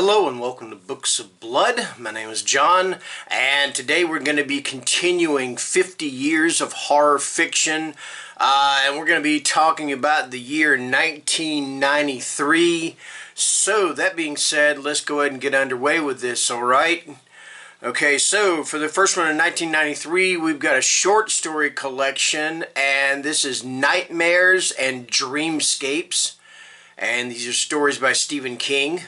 Hello and welcome to Books of Blood. My name is John, and today we're going to be continuing 50 years of horror fiction, and we're going to be talking about the year 1993. So, that being said, let's go ahead and get underway with this, alright? Okay, so for the first one in 1993, we've got a short story collection, and this is Nightmares and Dreamscapes, and these are stories by Stephen King.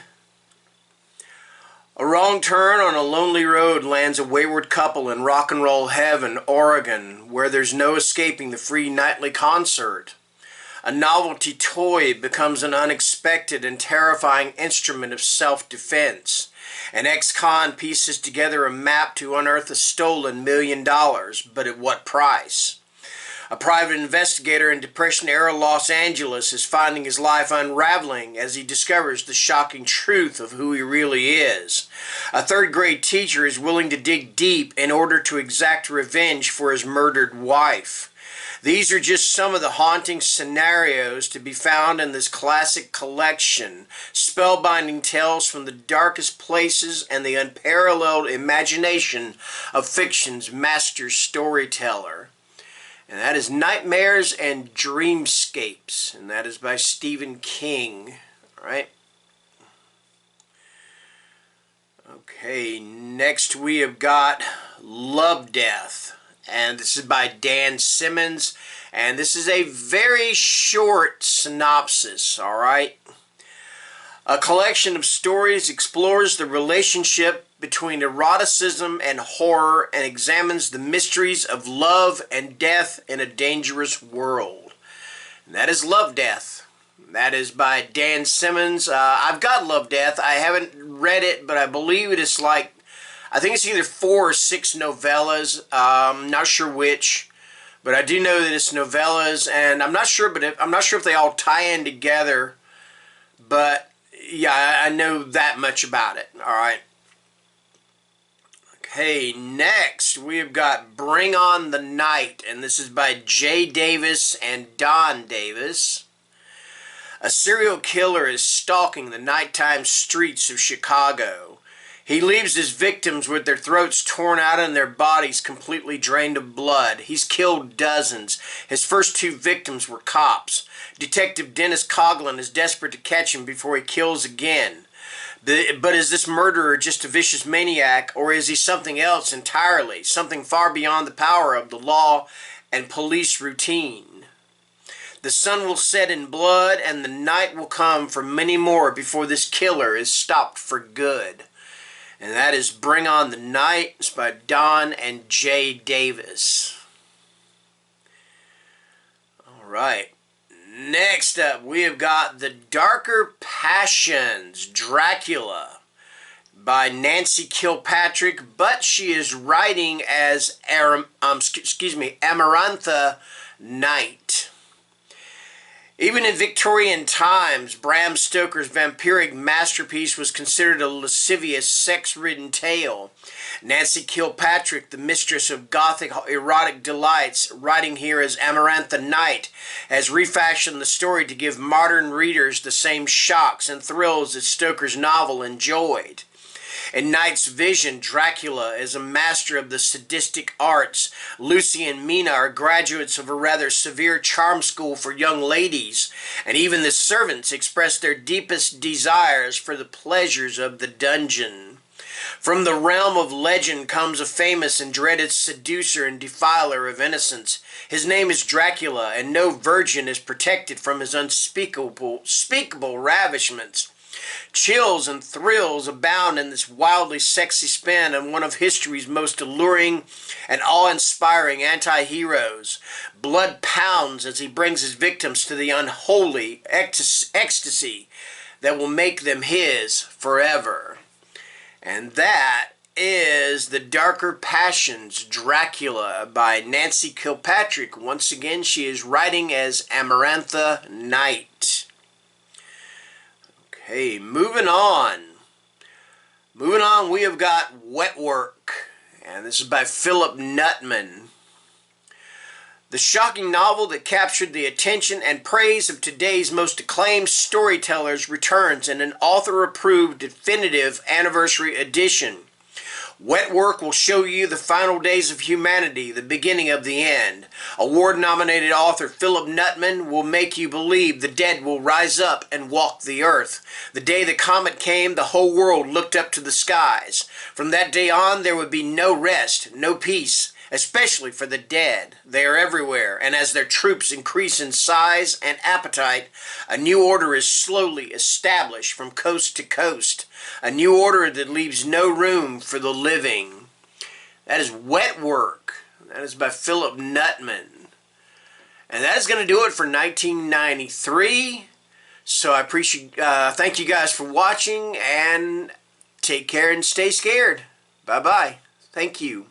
A wrong turn on a lonely road lands a wayward couple in rock and roll heaven, Oregon, where there's no escaping the free nightly concert. A novelty toy becomes an unexpected and terrifying instrument of self-defense. An ex-con pieces together a map to unearth a stolen $1 million, but at what price? A private investigator in Depression-era Los Angeles is finding his life unraveling as he discovers the shocking truth of who he really is. A third-grade teacher is willing to dig deep in order to exact revenge for his murdered wife. These are just some of the haunting scenarios to be found in this classic collection, spellbinding tales from the darkest places and the unparalleled imagination of fiction's master storyteller. And that is Nightmares and Dreamscapes, and that is by Stephen King. All right. Okay, next we have got Lovedeath, and this is by Dan Simmons, and this is a very short synopsis, all right? A collection of stories explores the relationship between eroticism and horror and examines the mysteries of love and death in a dangerous world. And that is Lovedeath. That is by Dan Simmons. I've got Lovedeath. I haven't read it, but I believe it is I think it's either 4 or 6 novellas. I'm not sure which, but I do know that it's novellas, and I'm not sure if they all tie in together. But yeah, I know that much about it. All right. Okay, next we've got Bring On the Night, and this is by Jay Davis and Don Davis. A serial killer is stalking the nighttime streets of Chicago. He leaves his victims with their throats torn out and their bodies completely drained of blood. He's killed dozens. His first 2 victims were cops. Detective Dennis Coughlin is desperate to catch him before he kills again. But is this murderer just a vicious maniac, or is he something else entirely, something far beyond the power of the law and police routine? The sun will set in blood, and the night will come for many more before this killer is stopped for good. And that is Bring On the Night. It's by Don and Jay Davis. All right. Next up, we have got The Darker Passions, Dracula, by Nancy Kilpatrick, but she is writing as Amarantha Knight. Even in Victorian times, Bram Stoker's vampiric masterpiece was considered a lascivious, sex-ridden tale. Nancy Kilpatrick, the mistress of Gothic erotic delights, writing here as Amarantha Knight, has refashioned the story to give modern readers the same shocks and thrills that Stoker's novel enjoyed. In Knight's vision, Dracula is a master of the sadistic arts. Lucy and Mina are graduates of a rather severe charm school for young ladies, and even the servants express their deepest desires for the pleasures of the dungeon. From the realm of legend comes a famous and dreaded seducer and defiler of innocence. His name is Dracula, and no virgin is protected from his unspeakable ravishments. Chills and thrills abound in this wildly sexy spin on one of history's most alluring and awe-inspiring anti-heroes. Blood pounds as he brings his victims to the unholy ecstasy that will make them his forever. And that is The Darker Passions, Dracula, by Nancy Kilpatrick. Once again, she is writing as Amarantha Knight. Okay, moving on. We have got Wetwork, and this is by Philip Nutman. The shocking novel that captured the attention and praise of today's most acclaimed storytellers returns in an author-approved definitive anniversary edition. Wetwork will show you the final days of humanity, the beginning of the end. Award-nominated author Philip Nutman will make you believe the dead will rise up and walk the earth. The day the comet came, the whole world looked up to the skies. From that day on, there would be no rest, no peace, especially for the dead. They are everywhere, and as their troops increase in size and appetite, a new order is slowly established from coast to coast. A new order that leaves no room for the living. That is Wetwork. That is by Philip Nutman. And that is going to do it for 1993. So I appreciate, thank you guys for watching, and take care and stay scared. Bye-bye. Thank you.